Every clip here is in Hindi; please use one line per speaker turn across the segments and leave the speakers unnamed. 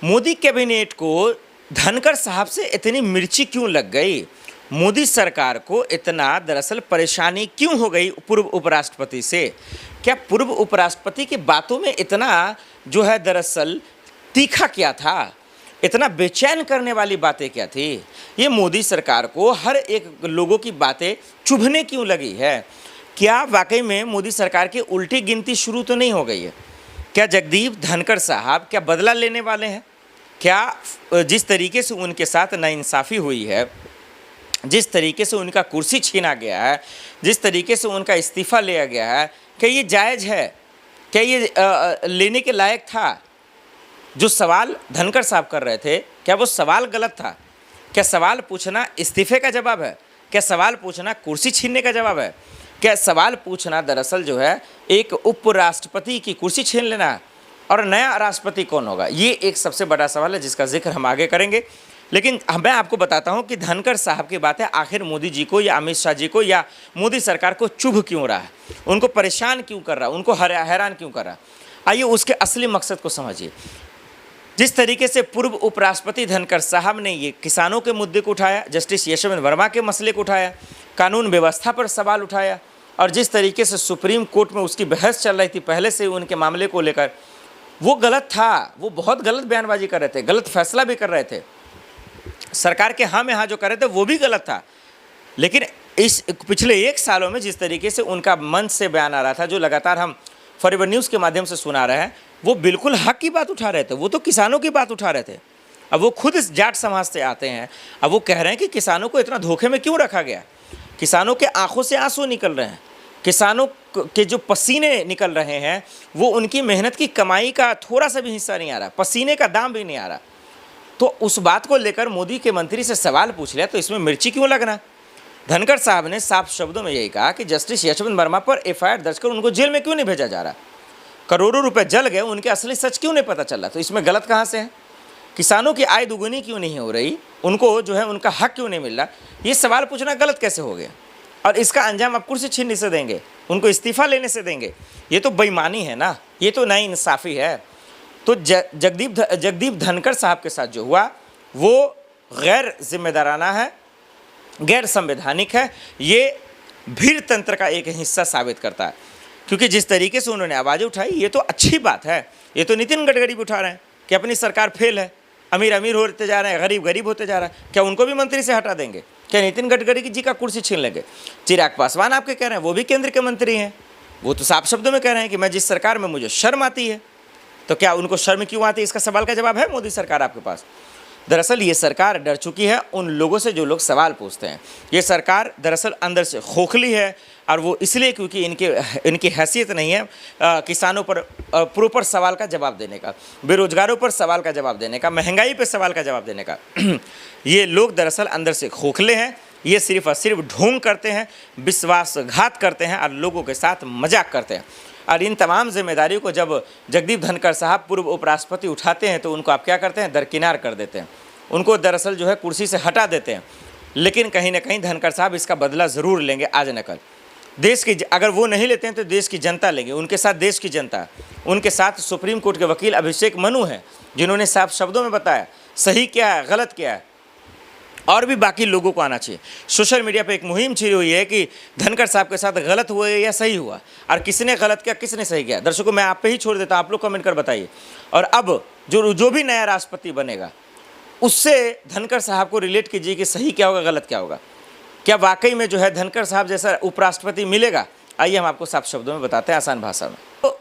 मोदी कैबिनेट को धनखड़ साहब से इतनी मिर्ची क्यों लग गई? मोदी सरकार को इतना दरअसल परेशानी क्यों हो गई पूर्व उपराष्ट्रपति से? क्या पूर्व उपराष्ट्रपति की बातों में इतना जो है दरअसल तीखा क्या था? इतना बेचैन करने वाली बातें क्या थी? ये मोदी सरकार को हर एक लोगों की बातें चुभने क्यों लगी है? क्या वाकई में मोदी सरकार की उल्टी गिनती शुरू तो नहीं हो गई है? क्या जगदीप धनखड़ साहब क्या बदला लेने वाले हैं? क्या जिस तरीके से उनके साथ नाइंसाफ़ी हुई है, जिस तरीके से उनका कुर्सी छीना गया है, जिस तरीके से उनका इस्तीफ़ा लिया गया है, क्या ये जायज़ है? क्या ये लेने के लायक था? जो सवाल धनखड़ साहब कर रहे थे, क्या वो सवाल गलत था? क्या सवाल पूछना इस्तीफ़े का जवाब है? क्या सवाल पूछना कुर्सी छीनने का जवाब है? क्या सवाल पूछना दरअसल जो है एक उपराष्ट्रपति की कुर्सी छीन लेना है? और नया राष्ट्रपति कौन होगा? ये एक सबसे बड़ा सवाल है जिसका जिक्र हम आगे करेंगे। लेकिन मैं आपको बताता हूं कि धनखड़ साहब की बातें आखिर मोदी जी को या अमित शाह जी को या मोदी सरकार को चुभ क्यों रहा है, उनको परेशान क्यों कर रहा है, उनको हैरान क्यों कर रहा है। आइए उसके असली मकसद को समझिए। जिस तरीके से पूर्व उपराष्ट्रपति धनखड़ साहब ने ये किसानों के मुद्दे को उठाया, जस्टिस यशवंत वर्मा के मसले को उठाया, कानून व्यवस्था पर सवाल उठाया, और जिस तरीके से सुप्रीम कोर्ट में उसकी बहस चल रही थी पहले से उनके मामले को लेकर, वो गलत था। वो बहुत गलत बयानबाजी कर रहे थे, गलत फैसला भी कर रहे थे। सरकार के हाँ में हाँ जो कर रहे थे वो भी गलत था। लेकिन इस पिछले 1 सालों में जिस तरीके से उनका मंच से बयान आ रहा था, जो लगातार हम फॉरवर्ड न्यूज़ के माध्यम से सुना रहे हैं, वो बिल्कुल हक की बात उठा रहे थे। वो तो किसानों की बात उठा रहे थे। अब वो खुद इस जाट समाज से आते हैं, अब वो कह रहे हैं कि किसानों को इतना धोखे में क्यों रखा गया? किसानों के आंखों से आंसू निकल रहे हैं, किसानों के जो पसीने निकल रहे हैं, वो उनकी मेहनत की कमाई का थोड़ा सा भी हिस्सा नहीं आ रहा, पसीने का दाम भी नहीं आ रहा। तो उस बात को लेकर मोदी के मंत्री से सवाल पूछ लिया, तो इसमें मिर्ची क्यों लगना? धनखड़ साहब ने साफ शब्दों में यही कहा कि जस्टिस यशवंत वर्मा पर एफआईआर दर्ज कर उनको जेल में क्यों नहीं भेजा जा रहा? करोड़ों रुपए जल गए, उनके असली सच क्यों नहीं पता चल रहा? तो इसमें गलत कहाँ से है? किसानों की आय दुगुनी क्यों नहीं हो रही? उनको जो है उनका हक क्यों नहीं मिल रहा? ये सवाल पूछना गलत कैसे हो गया? और इसका अंजाम आप कुर्सी छीनने से देंगे, उनको इस्तीफा लेने से देंगे? ये तो बेईमानी है ना, ये तो नाइंसाफ़ी है। तो जगदीप धनखड़ साहब के साथ जो हुआ वो गैर जिम्मेदाराना है, गैर संवैधानिक है। ये भीड़ तंत्र का एक हिस्सा साबित करता है, क्योंकि जिस तरीके से उन्होंने आवाज़ें उठाई ये तो अच्छी बात है। ये तो नितिन गडकरी भी उठा रहे हैं कि अपनी सरकार फेल है, अमीर अमीर होते जा रहे हैं, गरीब गरीब होते जा रहा है। क्या उनको भी मंत्री से हटा देंगे? क्या नितिन गडकरी जी का कुर्सी छीन लेंगे? चिराग पासवान आपके कह रहे हैं, वो भी केंद्र के मंत्री हैं, वो तो साफ शब्दों में कह रहे हैं कि मैं जिस सरकार में मुझे शर्म आती है। तो क्या उनको शर्म क्यों आती है? इसका सवाल का जवाब है मोदी सरकार आपके पास। दरअसल ये सरकार डर चुकी है उन लोगों से जो लोग सवाल पूछते हैं। ये सरकार दरअसल अंदर से खोखली है, और वो इसलिए क्योंकि इनकी हैसियत नहीं है किसानों पर प्रॉपर सवाल का जवाब देने का, बेरोजगारों पर सवाल का जवाब देने का, महंगाई पर सवाल का जवाब देने का। ये लोग दरअसल अंदर से खोखले हैं। ये सिर्फ और सिर्फ ढोंग करते हैं, विश्वासघात करते हैं, और लोगों के साथ मजाक करते हैं। और इन तमाम जिम्मेदारियों को जब जगदीप धनखड़ साहब पूर्व उपराष्ट्रपति उठाते हैं तो उनको आप क्या करते हैं? दरकिनार कर देते हैं, उनको दरअसल जो है कुर्सी से हटा देते हैं। लेकिन कहीं ना कहीं धनखड़ साहब इसका बदला ज़रूर लेंगे आज न कल। देश की अगर वो नहीं लेते हैं तो देश की जनता लेंगे, उनके साथ देश की जनता, उनके साथ सुप्रीम कोर्ट के वकील अभिषेक मनु हैं, जिन्होंने साफ शब्दों में बताया सही क्या है, गलत क्या है। और भी बाकी लोगों को आना चाहिए। सोशल मीडिया पे एक मुहिम छिड़ी हुई है कि धनखड़ साहब के साथ गलत हुआ या सही हुआ, और किसने गलत किया किसने सही किया। दर्शकों, मैं आप पे ही छोड़ देता हूँ, आप लोग कमेंट कर बताइए। और अब जो भी नया राष्ट्रपति बनेगा उससे धनखड़ साहब को रिलेट कीजिए कि सही क्या होगा, गलत क्या होगा। क्या वाकई में जो है धनखड़ साहब जैसा उपराष्ट्रपति मिलेगा? आइए हम आपको साफ शब्दों में बताते हैं, आसान भाषा में। तो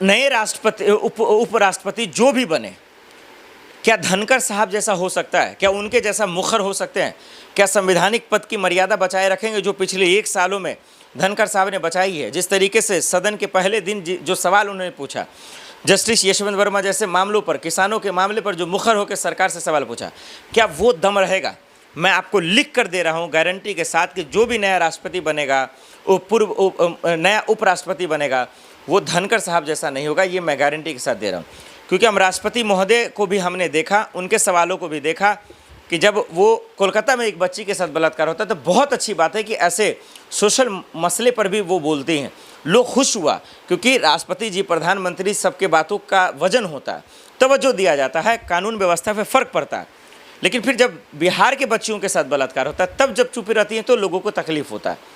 नए राष्ट्रपति उपराष्ट्रपति जो भी बने, क्या धनखड़ साहब जैसा हो सकता है? क्या उनके जैसा मुखर हो सकते हैं? क्या संवैधानिक पद की मर्यादा बचाए रखेंगे जो पिछले 1 सालों में धनखड़ साहब ने बचाई है? जिस तरीके से सदन के पहले दिन जो सवाल उन्होंने पूछा, जस्टिस यशवंत वर्मा जैसे मामलों पर, किसानों के मामले पर जो मुखर होकर सरकार से सवाल पूछा, क्या वो दम रहेगा? मैं आपको लिख कर दे रहा हूँ गारंटी के साथ कि जो भी नया राष्ट्रपति बनेगा, नया उपराष्ट्रपति बनेगा, वो धनखड़ साहब जैसा नहीं होगा। ये मैं गारंटी के साथ दे रहा हूँ, क्योंकि हम राष्ट्रपति महोदय को भी हमने देखा, उनके सवालों को भी देखा कि जब वो कोलकाता में एक बच्ची के साथ बलात्कार होता है तो बहुत अच्छी बात है कि ऐसे सोशल मसले पर भी वो बोलती हैं। लोग खुश हुआ, क्योंकि राष्ट्रपति जी, प्रधानमंत्री, सबके बातों का वजन होता है। तवज्जो दिया जाता है, कानून व्यवस्था पे फ़र्क पड़ता है। लेकिन फिर जब बिहार के बच्चियों के साथ बलात्कार होता है, तब जब चुप रहती हैं तो लोगों को तकलीफ होता है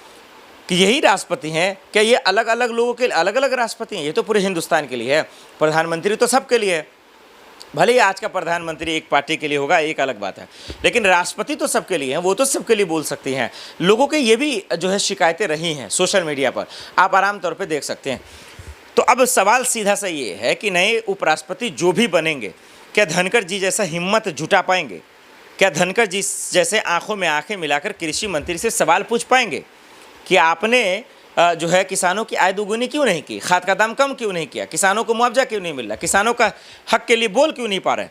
कि यही राष्ट्रपति हैं क्या? ये अलग अलग लोगों के अलग अलग राष्ट्रपति हैं? ये तो पूरे हिंदुस्तान के लिए है। प्रधानमंत्री तो सबके लिए है। भले ही आज का प्रधानमंत्री एक पार्टी के लिए होगा, एक अलग बात है, लेकिन राष्ट्रपति तो सबके लिए हैं, वो तो सबके लिए बोल सकती हैं। लोगों के ये भी जो है शिकायतें रही हैं सोशल मीडिया पर, आप आराम तौर पे देख सकते हैं। तो अब सवाल सीधा सा ये है कि नए उपराष्ट्रपति जो भी बनेंगे, क्या धनखड़ जी जैसा हिम्मत जुटा पाएंगे? क्या धनखड़ जी जैसे आंखों में आंखें मिलाकर कृषि मंत्री से सवाल पूछ पाएंगे कि आपने जो है किसानों की आय दोगुनी क्यों नहीं की, खाद का दाम कम क्यों नहीं किया, किसानों को मुआवजा क्यों नहीं मिल रहा, किसानों का हक के लिए बोल क्यों नहीं पा रहे?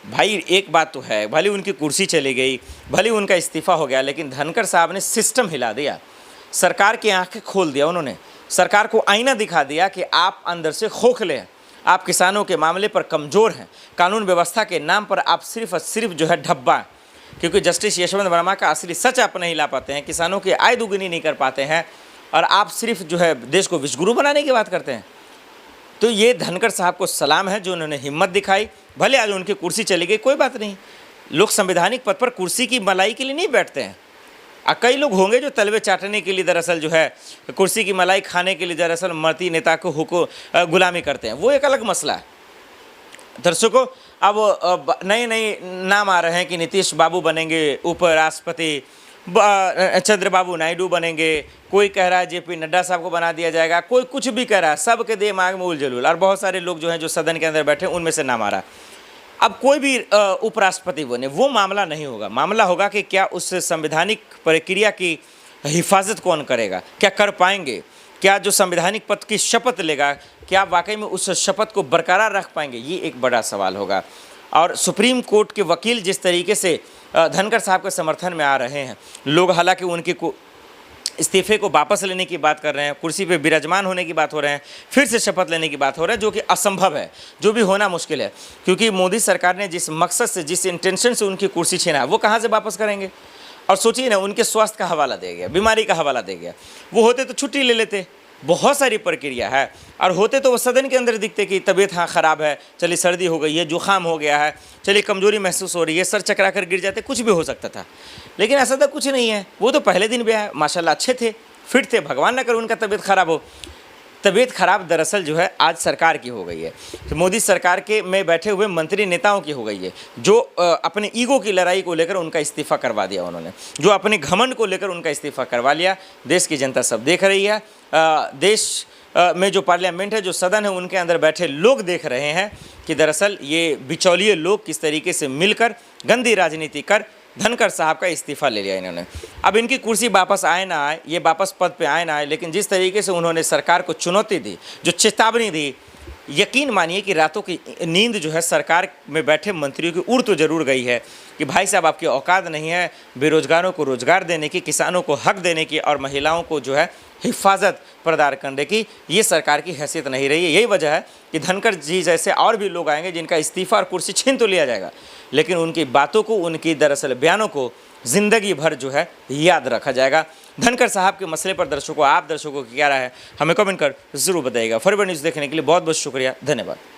भाई एक बात तो है, भले उनकी कुर्सी चली गई, भले उनका इस्तीफा हो गया, लेकिन धनखड़ साहब ने सिस्टम हिला दिया, सरकार की आंखें खोल दिया। उन्होंने सरकार को आईना दिखा दिया कि आप अंदर से खोखले हैं, आप किसानों के मामले पर कमज़ोर हैं, कानून व्यवस्था के नाम पर आप सिर्फ और सिर्फ जो है ढब्बा, क्योंकि जस्टिस यशवंत वर्मा का असली सच आप नहीं ला पाते हैं, किसानों की आय दुगनी नहीं कर पाते हैं, और आप सिर्फ जो है देश को विश्वगुरु बनाने की बात करते हैं। तो ये धनखड़ साहब को सलाम है जो उन्होंने हिम्मत दिखाई। भले आज उनकी कुर्सी चली गई, कोई बात नहीं, लोग संवैधानिक पद पर कुर्सी की मलाई के लिए नहीं बैठते हैं। कई लोग होंगे जो तलवे चाटने के लिए दरअसल जो है कुर्सी की मलाई खाने के लिए दरअसल मरती नेता को गुलामी करते हैं, वो एक अलग मसला है। दर्शकों, अब नए नए नाम आ रहे हैं कि नीतीश बाबू बनेंगे उपराष्ट्रपति, चंद्रबाबू नायडू बनेंगे, कोई कह रहा है जेपी नड्डा साहब को बना दिया जाएगा, कोई कुछ भी कह रहा है, सबके दिमाग में उलझुल, और बहुत सारे लोग जो हैं जो सदन के अंदर बैठे उनमें से नाम आ रहा है। अब कोई भी उपराष्ट्रपति बने, वो मामला नहीं होगा, मामला होगा कि क्या उस संवैधानिक प्रक्रिया की हिफाजत कौन करेगा, क्या कर पाएंगे, क्या जो संवैधानिक पद की शपथ लेगा क्या वाकई में उस शपथ को बरकरार रख पाएंगे, ये एक बड़ा सवाल होगा। और सुप्रीम कोर्ट के वकील जिस तरीके से धनखड़ साहब के समर्थन में आ रहे हैं, लोग हालांकि उनके इस्तीफे को वापस लेने की बात कर रहे हैं, कुर्सी पे विराजमान होने की बात हो रहे हैं, फिर से शपथ लेने की बात हो रहा है, जो कि असंभव है, जो भी होना मुश्किल है, क्योंकि मोदी सरकार ने जिस मकसद से, जिस इंटेंशन से उनकी कुर्सी छीना है, वो कहाँ से वापस करेंगे? और सोचिए ना, उनके स्वास्थ्य का हवाला दे गया, बीमारी का हवाला दे गया, वो होते तो छुट्टी ले लेते, बहुत सारी प्रक्रिया है, और होते तो वो सदन के अंदर दिखते कि तबीयत हाँ ख़राब है, चलिए सर्दी हो गई है, जुकाम हो गया है, चलिए कमजोरी महसूस हो रही है, सर चकरा कर गिर जाते, कुछ भी हो सकता था। लेकिन ऐसा तो कुछ नहीं है, वो तो पहले दिन भी आए, माशाल्लाह अच्छे थे, फिट थे, भगवान ना करे उनका तबीयत ख़राब हो। तबीयत खराब दरअसल जो है आज सरकार की हो गई है, तो मोदी सरकार के में बैठे हुए मंत्री नेताओं की हो गई है, जो अपने ईगो की लड़ाई को लेकर उनका इस्तीफा करवा दिया उन्होंने, जो अपने घमंड को लेकर उनका इस्तीफा करवा लिया। देश की जनता सब देख रही है, देश में जो पार्लियामेंट है, जो सदन है, उनके अंदर बैठे लोग देख रहे हैं कि दरअसल ये बिचौलिए लोग किस तरीके से मिलकर गंदी राजनीति कर धनखड़ साहब का इस्तीफा ले लिया इन्होंने। अब इनकी कुर्सी वापस आए ना आए, ये वापस पद पे आए ना आए, लेकिन जिस तरीके से उन्होंने सरकार को चुनौती दी, जो चेतावनी दी, यकीन मानिए कि रातों की नींद जो है सरकार में बैठे मंत्रियों की उड़ तो जरूर गई है कि भाई साहब आपकी औकात नहीं है बेरोजगारों को रोजगार देने की, किसानों को हक देने की, और महिलाओं को जो है हिफाजत प्रदान करने की, ये सरकार की हैसियत नहीं रही है। यही वजह है कि धनखड़ जी जैसे और भी लोग आएंगे जिनका इस्तीफा और कुर्सी छीन तो लिया जाएगा, लेकिन उनकी बातों को, उनकी दरअसल बयानों को ज़िंदगी भर जो है याद रखा जाएगा। धनखड़ साहब के मसले पर दर्शकों, आप दर्शकों की क्या राय है, हमें कमेंट कर ज़रूर बताइएगा। फॉरवर्ड न्यूज़ देखने के लिए बहुत बहुत शुक्रिया, धन्यवाद।